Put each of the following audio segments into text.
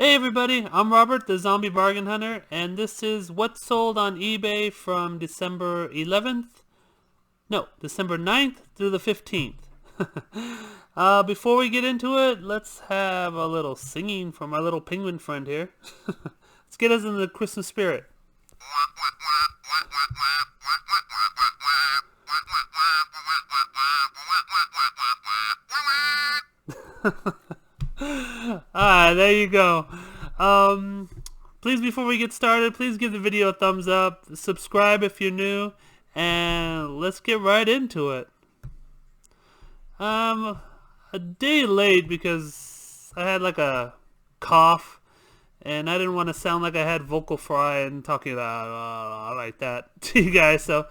Hey everybody, I'm Robert, the Zombie Bargain Hunter, and this is what sold on eBay from December 11th, no, December 9th through the 15th. Before we get into it, let's have a little singing from our little penguin friend here. Let's get us in the Christmas spirit. There you go. Please, before we get started, please give the video a thumbs up, subscribe if you're new, and let's get right into it. A day late because I had like a cough, and I didn't want to sound like I had vocal fry and talking like that to you guys, so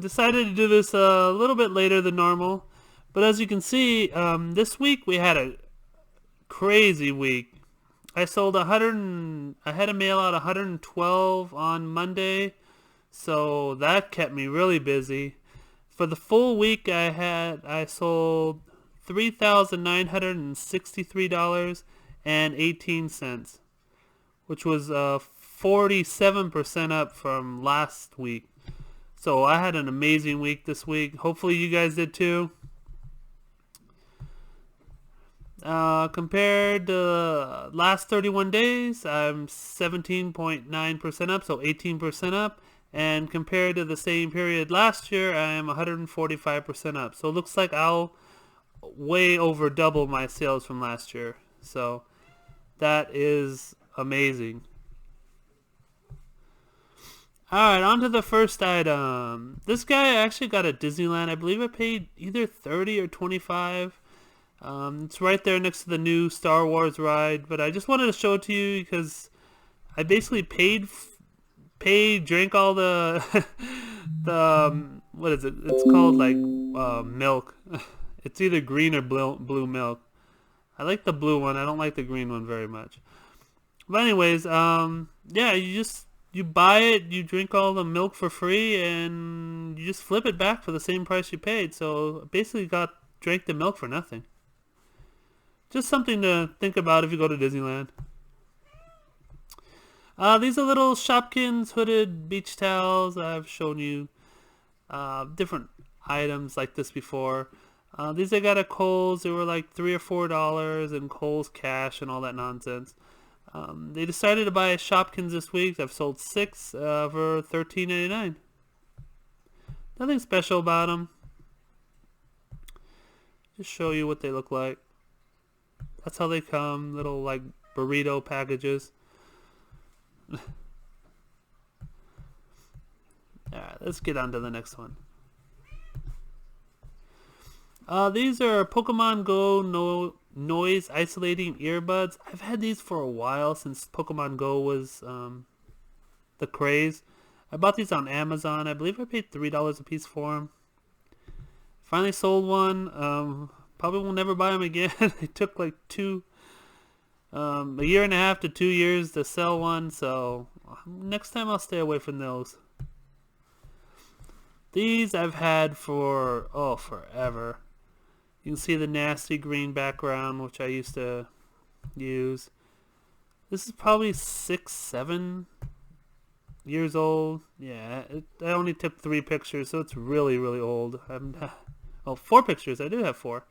decided to do this a little bit later than normal. But as you can see, this week we had a crazy week. I had to mail out 112 on Monday, so that kept me really busy. For the full week, I sold $3,963.18, which was 47% up from last week. So I had an amazing week this week. Hopefully you guys did too. Compared to last 31 days, I'm 17.9% up, so 18% up. And compared to the same period last year, I am 145% up. So it looks like I'll way over double my sales from last year. So that is amazing. Alright, on to the first item. This guy I actually got at Disneyland. I believe I paid either 30 or 25. It's right there next to the new Star Wars ride, but I just wanted to show it to you because I basically drank all the what is it? It's called like milk. It's either green or blue milk. I like the blue one. I don't like the green one very much. But anyways, yeah, you buy it, you drink all the milk for free, and you just flip it back for the same price you paid. So basically, drank the milk for nothing. Just something to think about if you go to Disneyland. These are little Shopkins hooded beach towels. I've shown you different items like this before. These I got at Kohls. They were like $3 or $4 in Kohls cash and all that nonsense. They decided to buy Shopkins this week. I've sold 6 for $13.99. Nothing special about them. Just show you what they look like. That's how they come, little like burrito packages. Alright, let's get on to the next one. These are Pokemon Go noise isolating earbuds. I've had these for a while, since Pokemon Go was the craze. I bought these on Amazon. I believe I paid $3 a piece for them. Finally sold one. Probably will never buy them again. It took like a year and a half to 2 years to sell one, so next time I'll stay away from those. These I've had for forever. You can see the nasty green background, which I used to use. This is probably 6-7 years old. Yeah, I only took 3 pictures, so it's really old. 4 pictures. I do have 4.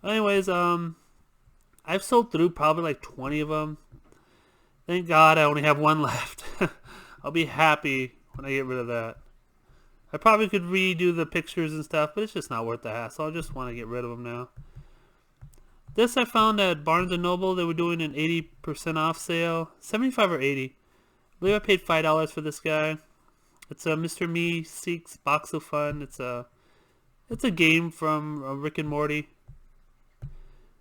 Anyways, I've sold through probably like 20 of them. Thank God I only have 1 left. I'll be happy when I get rid of that. I probably could redo the pictures and stuff, but it's just not worth the hassle. I just want to get rid of them now. This I found at Barnes & Noble. They were doing an 80% off sale. 75 or 80. I believe I paid $5 for this guy. It's a Mr. Me Seeks Box of Fun. It's a game from Rick and Morty.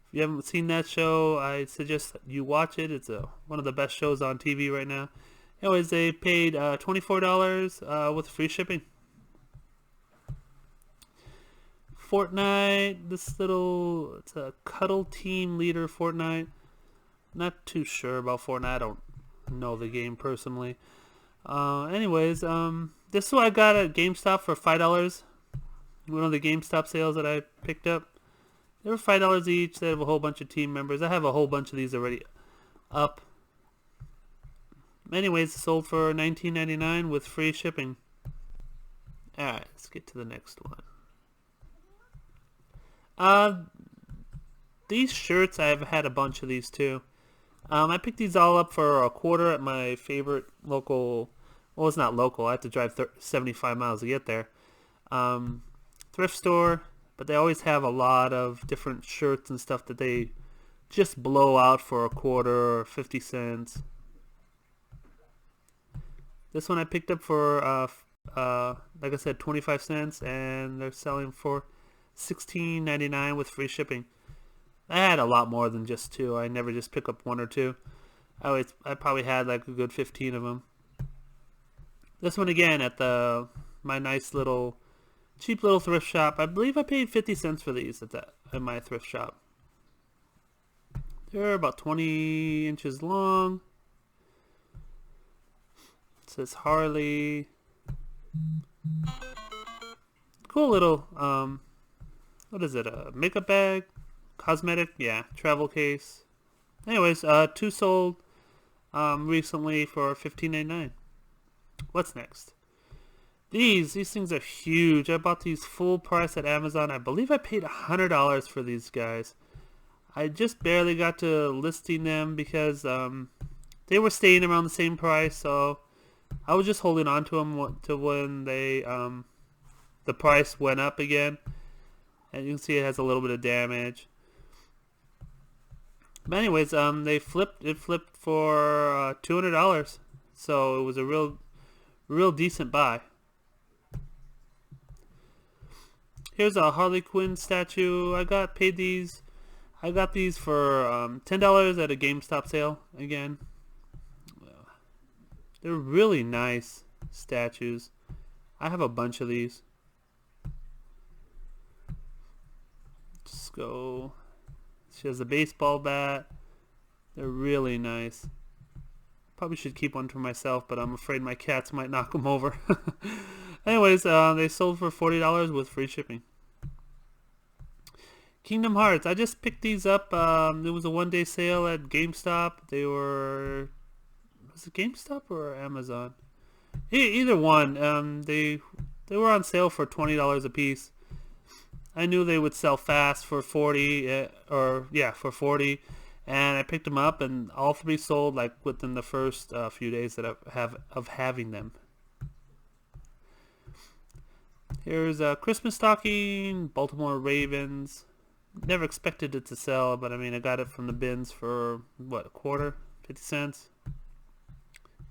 If you haven't seen that show, I suggest you watch it. It's one of the best shows on TV right now. Anyways, they paid $24 with free shipping. Fortnite, it's a Cuddle Team Leader Fortnite. Not too sure about Fortnite. I don't know the game personally. Anyways, this is what I got at Gamestop for $5. One of the GameStop sales that I picked up. They were $5 each. They have a whole bunch of team members. I have a whole bunch of these already up. Anyways, it sold for $19.99 with free shipping. Alright, let's get to the next one. These shirts, I've had a bunch of these too. I picked these all up for a quarter at my favorite local, well, it's not local, I have to drive 75 miles to get there, thrift store, but they always have a lot of different shirts and stuff that they just blow out for a quarter or 50 cents. This one I picked up for, like I said, 25 cents, and they're selling for $16.99 with free shipping. I had a lot more than just two. I never just pick up one or two. I probably had like a good 15 of them. This one again at my nice little cheap little thrift shop. I believe I paid 50 cents for these at my thrift shop. They're about 20 inches long. It says Harley. Cool little what is it? A makeup bag, cosmetic, yeah, travel case. Anyways, two sold recently for $15.99. What's next? These things are huge. I bought these full price at Amazon. I believe I paid $100 for these guys. I just barely got to listing them because they were staying around the same price, so I was just holding on to them to when they the price went up again. And you can see it has a little bit of damage. But anyways, it flipped for $200, so it was a real decent buy. Here's a Harlequin statue. I got these for $10 at a GameStop sale again. They're really nice statues. I have a bunch of these. Just go. She has a baseball bat. They're really nice. Probably should keep one for myself, but I'm afraid my cats might knock them over. Anyways, they sold for $40 with free shipping. Kingdom Hearts. I just picked these up. There was a one-day sale at GameStop. They were... Was it GameStop or Amazon? Either one. They were on sale for $20 a piece. I knew they would sell fast for 40, for 40, and I picked them up, and all three sold like within the first few days that I have of having them. Here's a Christmas stocking, Baltimore Ravens. Never expected it to sell, but I mean, I got it from the bins for what, a quarter, 50 cents.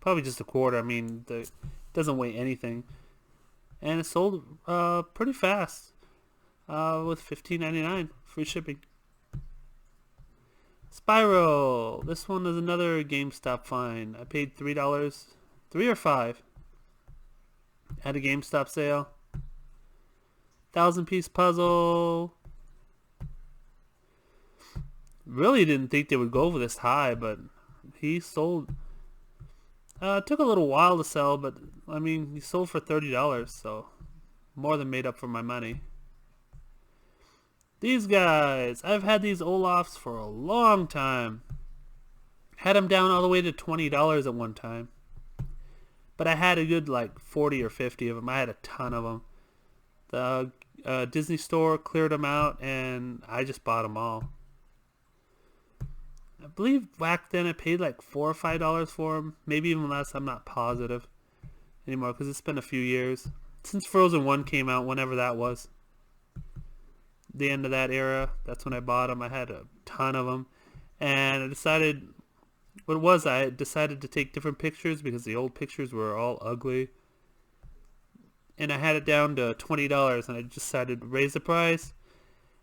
Probably just a quarter. I mean, it doesn't weigh anything, and it sold pretty fast. With $15.99 free shipping. Spiral. This one is another GameStop find. I paid $3, $3 or $5 at a GameStop sale. 1,000-piece puzzle. Really didn't think they would go over this high, but he sold. It took a little while to sell, but I mean, he sold for $30, so more than made up for my money. These guys, I've had these Olafs for a long time. Had them down all the way to $20 at one time. But I had a good like 40 or 50 of them. I had a ton of them. The Disney store cleared them out, and I just bought them all. I believe back then I paid like $4 or $5 for them. Maybe even less. I'm not positive anymore because it's been a few years. Since Frozen 1 came out, whenever that was. The end of that era, that's when I bought them. I had a ton of them, and I decided to take different pictures because the old pictures were all ugly, and I had it down to $20, and I decided to raise the price.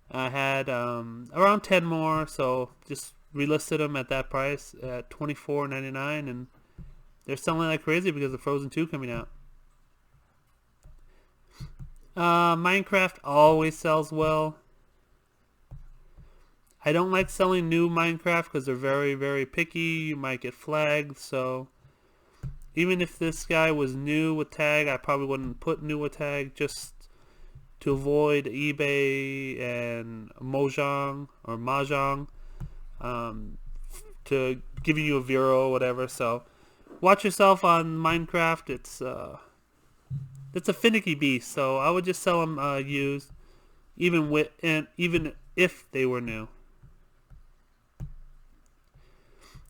I had around 10 more, so just relisted them at that price at $24.99, and they're selling like crazy because of Frozen 2 coming out. Minecraft always sells well. I don't like selling new Minecraft because they're very, very picky. You might get flagged, so even if this guy was new with tag, I probably wouldn't put new with tag just to avoid eBay and Mahjong to giving you a zero or whatever. So watch yourself on Minecraft. It's a finicky beast. So I would just sell them used, even if they were new.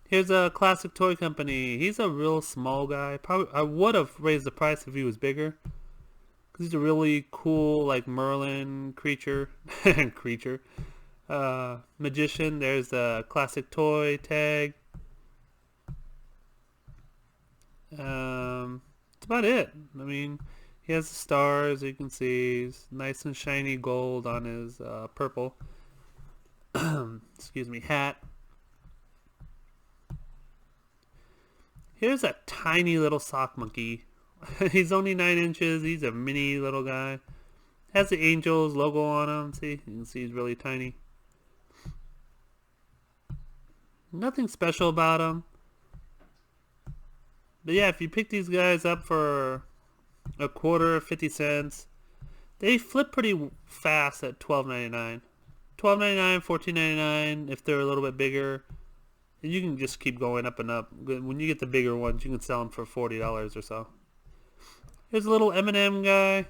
Here's a classic toy company. He's a real small guy. Probably I would have raised the price if he was bigger. Cause he's a really cool, like Merlin creature, magician. There's a classic toy tag. That's about it. I mean, he has the stars. You can see he's nice and shiny gold on his purple. Excuse me, hat. Here's a tiny little sock monkey. He's only 9 inches. He's a mini little guy. Has the Angels logo on him. See, you can see he's really tiny. Nothing special about him. But yeah, if you pick these guys up for a quarter, 50 cents, they flip pretty fast at $12.99. $12.99, $14.99 if they're a little bit bigger. And you can just keep going up and up. When you get the bigger ones, you can sell them for $40 or so. Here's a little M&M guy.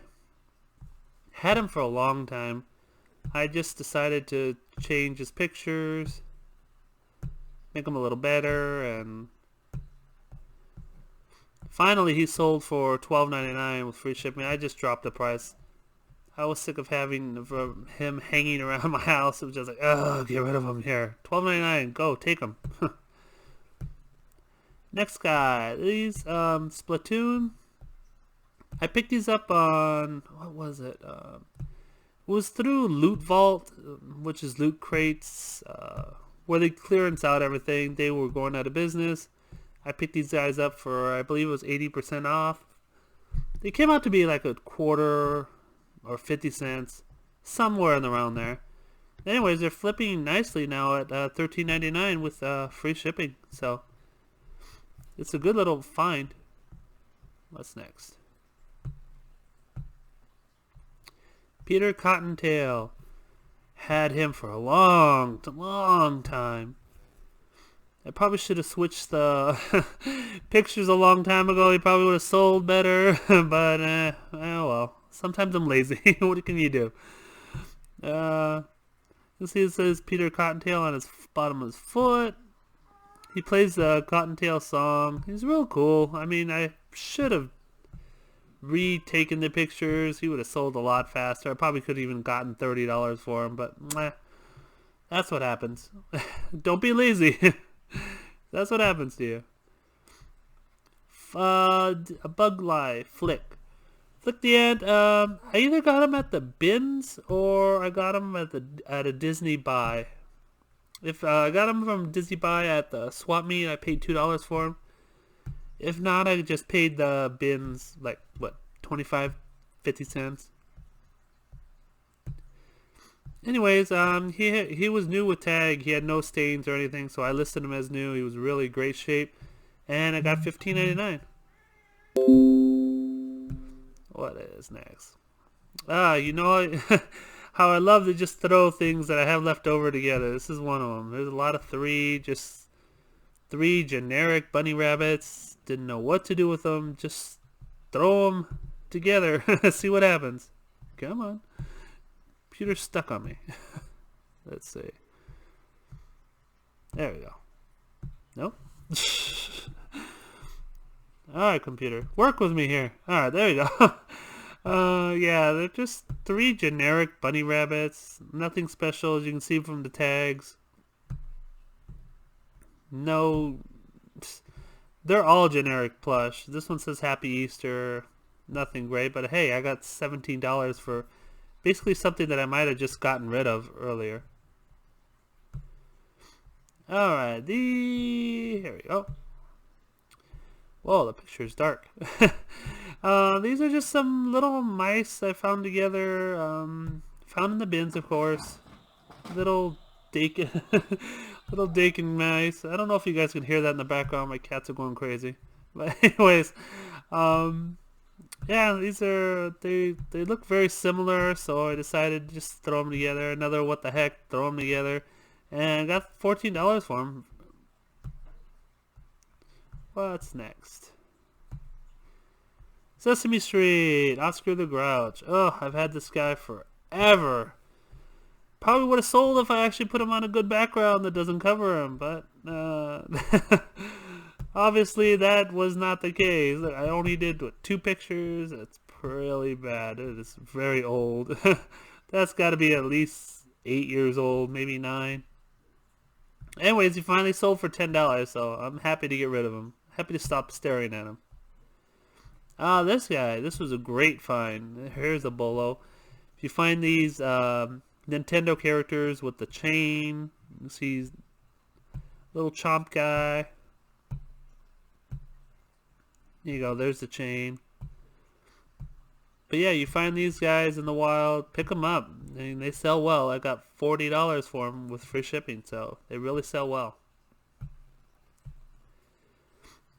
Had him for a long time. I just decided to change his pictures, make them a little better, and finally he sold for $12.99 with free shipping. I just dropped the price. I was sick of having him hanging around my house. It was just like, oh, get rid of him here. $12.99, go, take him. Next guy, these Splatoon. I picked these up on, what was it? It was through Loot Vault, which is loot crates, where they clearance out everything. They were going out of business. I picked these guys up for, I believe it was 80% off. They came out to be like a quarter or 50 cents, somewhere in around there. Anyways, they're flipping nicely now at $13.99 with free shipping. So it's a good little find. What's next? Peter Cottontail. Had him for a long time. I probably should have switched the pictures a long time ago. He probably would have sold better. But, oh well. Sometimes I'm lazy. What can you do? You see it says Peter Cottontail on his bottom of his foot. He plays the Cottontail song. He's real cool. I mean, I should have retaken the pictures. He would have sold a lot faster. I probably could have even gotten $30 for him, but that's what happens. Don't be lazy. That's what happens to you. A bug life flick. Flick the end. I either got him at the bins or I got him at a Disney buy. If I got him from Disney buy at the swap meet, I paid $2 for him. If not, I just paid the bins like what, 25, 50 cents. Anyways, he was new with tag. He had no stains or anything, so I listed him as new. He was really great shape, and I got $15.99. What is next? You know how I love to just throw things that I have left over together. This is one of them. There's a lot of three generic bunny rabbits. Didn't know what to do with them. Just throw them together. See what happens. Come on. Computer's stuck on me. Let's see. There we go. Nope. Alright, computer. Work with me here. Alright, there we go. Yeah, they're just 3 generic bunny rabbits. Nothing special, as you can see from the tags. No... They're all generic plush. This one says Happy Easter. Nothing great, but hey, I got $17 for basically something that I might have just gotten rid of earlier. Alright, here we go. Whoa, the picture is dark. These are just some little mice I found together. Found in the bins, of course. Little Dakin, little Dakin mice. I don't know if you guys can hear that in the background. My cats are going crazy. But anyways, yeah, these are they look very similar, so I decided to just throw them together. Another what the heck, throw them together, and I got $14 for them. What's next? Sesame Street, Oscar the Grouch. Oh, I've had this guy forever. Probably would have sold if I actually put him on a good background that doesn't cover him, but obviously that was not the case. I only did 2 pictures. It's really bad. It is very old. That's got to be at least 8 years old, maybe 9. Anyways, he finally sold for $10, so I'm happy to get rid of him. Happy to stop staring at him. Ah, this guy. This was a great find. Here's a bolo. If you find these Nintendo characters with the chain, you see little chomp guy. There you go. There's the chain. But yeah, you find these guys in the wild, pick them up. I mean, they sell well. I got $40 for them with free shipping, so they really sell well.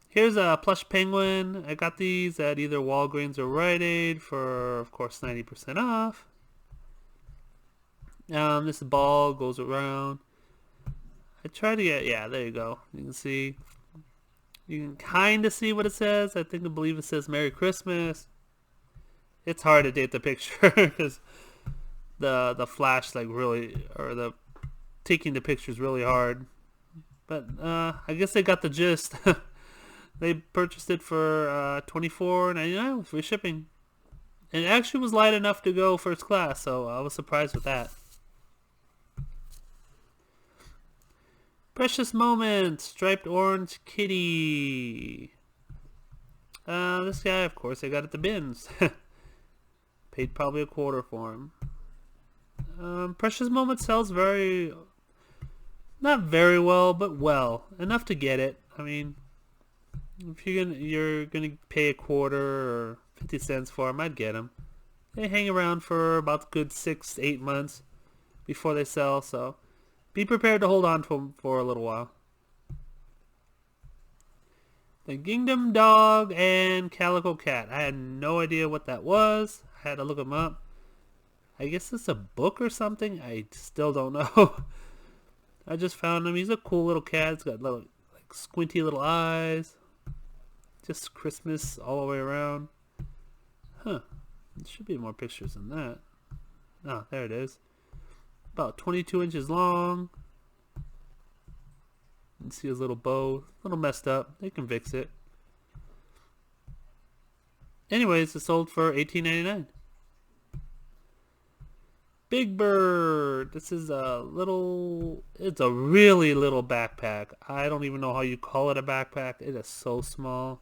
Here's a plush penguin. I got these at either Walgreens or Rite Aid for, of course, 90% off. This ball goes around. I try to get, yeah, there you go. You can see, you can kind of see what it says. I believe it says Merry Christmas. It's hard to date the picture because the flash really, or the taking the picture is really hard. But I guess they got the gist. They purchased it for $24.99 with free shipping. And it actually was light enough to go first class, so I was surprised with that. Precious Moments, striped orange kitty. This guy, of course, I got at the bins. Paid probably $0.25 for him. Precious Moments sells not very well, but well enough to get it. I mean, if you're gonna pay $0.25 or 50 cents for them, I'd get them. They hang around for about a good 6 to 8 months before they sell, so be prepared to hold on to them for a little while. The Kingdom Dog and Calico Cat. I had no idea what that was. I had to look them up. I guess it's a book or something. I still don't know. I just found him. He's a cool little cat. He's got little, squinty little eyes. Just Christmas all the way around. Huh. There should be more pictures than that. Oh, there it is. About 22 inches long. You can see his little bow. A little messed up. They can fix it. Anyways, it sold for $18.99. Big Bird. This is it's a really little backpack. I don't even know how you call it a backpack. It is so small.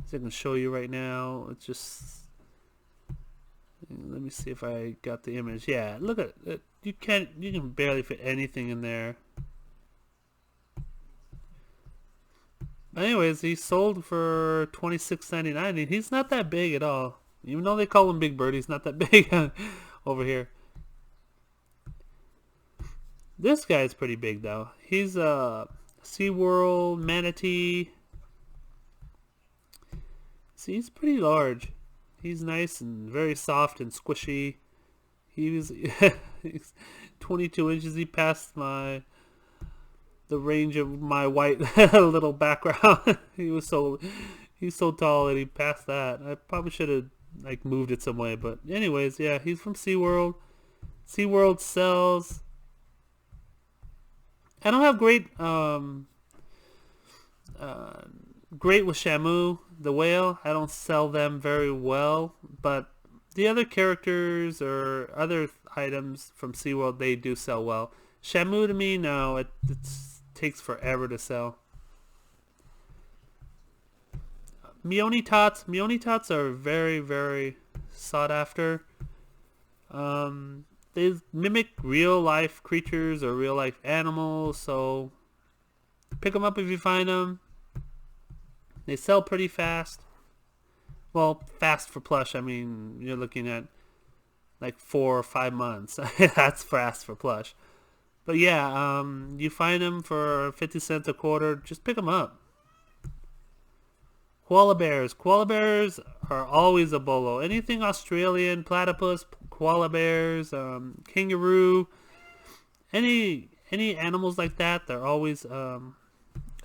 As I can show you right now, it's just, let me see if I got the image. Yeah, look at it. You can barely fit anything in there. But anyways, he sold for $26.99, and he's not that big at all. Even though they call him Big Bird, he's not that big over here. This guy's pretty big though. He's a SeaWorld manatee. See, he's pretty large. He's nice and very soft and squishy. He's 22 inches. He passed the range of my white little background. He's so tall that he passed that. I probably should have moved it some way, but anyways, yeah, he's from SeaWorld. SeaWorld sells. I don't have great with Shamu, the whale. I don't sell them very well, but the other characters or other items from SeaWorld, they do sell well. Shamu, to me, no, it takes forever to sell. Meoni Tots. Meoni Tots are very, very sought after. They mimic real life creatures or real life animals, so pick them up if you find them. They sell pretty fast. Well, fast for plush. I mean, you're looking at 4 or 5 months. That's fast for plush. But yeah, you find them for 50 cents a quarter. Just pick them up. Koala bears. Koala bears are always a bolo. Anything Australian, platypus, koala bears, kangaroo, any animals like that, they're always a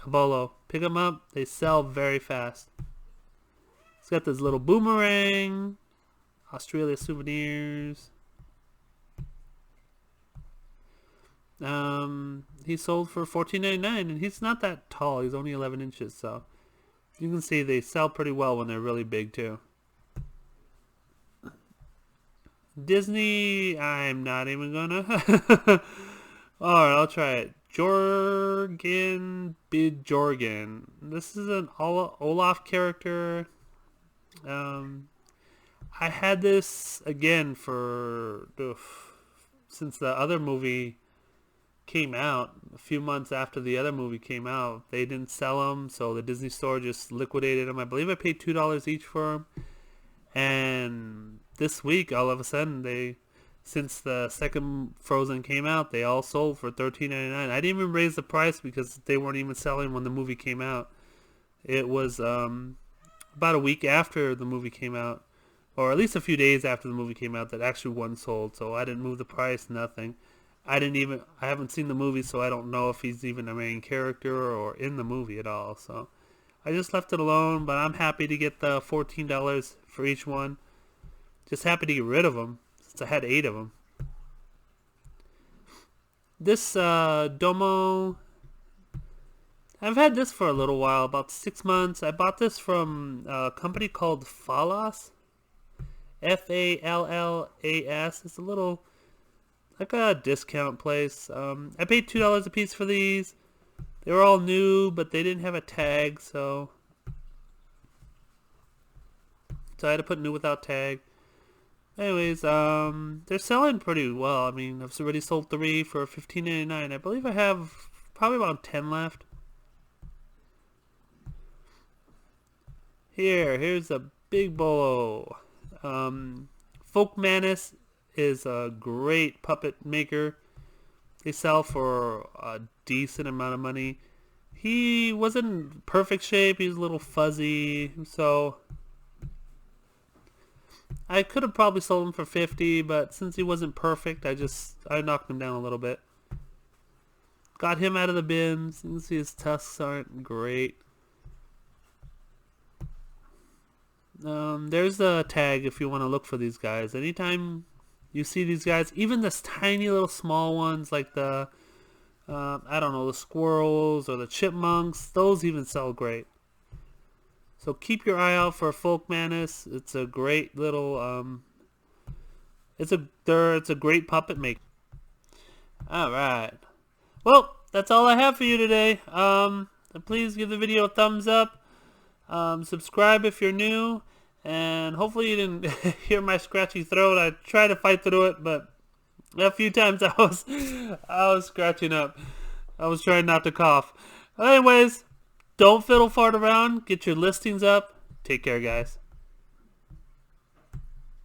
a bolo. Pick them up. They sell very fast. It's got this little boomerang. Australia souvenirs. He sold for $14.99, and he's not that tall. He's only 11 inches, so you can see they sell pretty well when they're really big too. Disney, I'm not even gonna. Alright, I'll try it. Jorgen Bidjorgen. This is an Olaf character. I had this again for since the other movie came out. A few months after the other movie came out, they didn't sell them, so the Disney store just liquidated them. I believe I paid $2 each for them. And this week, all of a sudden, since the second Frozen came out, they all sold for $13.99. I didn't even raise the price because they weren't even selling when the movie came out. It was about a week after the movie came out, or at least a few days after the movie came out, that actually one sold. So I didn't move the price, nothing. I haven't seen the movie, so I don't know if he's even a main character or in the movie at all. So I just left it alone, but I'm happy to get the $14 for each one. Just happy to get rid of them, since I had 8 of them. This Domo, I've had this for a little while, about 6 months. I bought this from a company called Fallas. Fallas. It's a little, like a discount place. I paid $2 a piece for these. They were all new, but they didn't have a tag, so I had to put new without tag. Anyways, they're selling pretty well. I mean, I've already sold 3 for $15.99. I believe I have probably about 10 left. Here's a big bolo. Folk Manus is a great puppet maker. They sell for a decent amount of money. He wasn't in perfect shape. He was a little fuzzy, so I could have probably sold him for $50, but since he wasn't perfect, I knocked him down a little bit. Got him out of the bins. You can see his tusks aren't great. There's the tag if you want to look for these guys. Anytime you see these guys, even this tiny little small ones like the, I don't know, the squirrels or the chipmunks, those even sell great. So keep your eye out for Folk Manus. It's a great little, it's a great puppet maker. Alright. Well, that's all I have for you today. Please give the video a thumbs up. Subscribe if you're new, and hopefully you didn't hear my scratchy throat. I tried to fight through it, but a few times I was scratching up. I was trying not to cough. Anyways, don't fiddle fart around. Get your listings up. Take care, guys.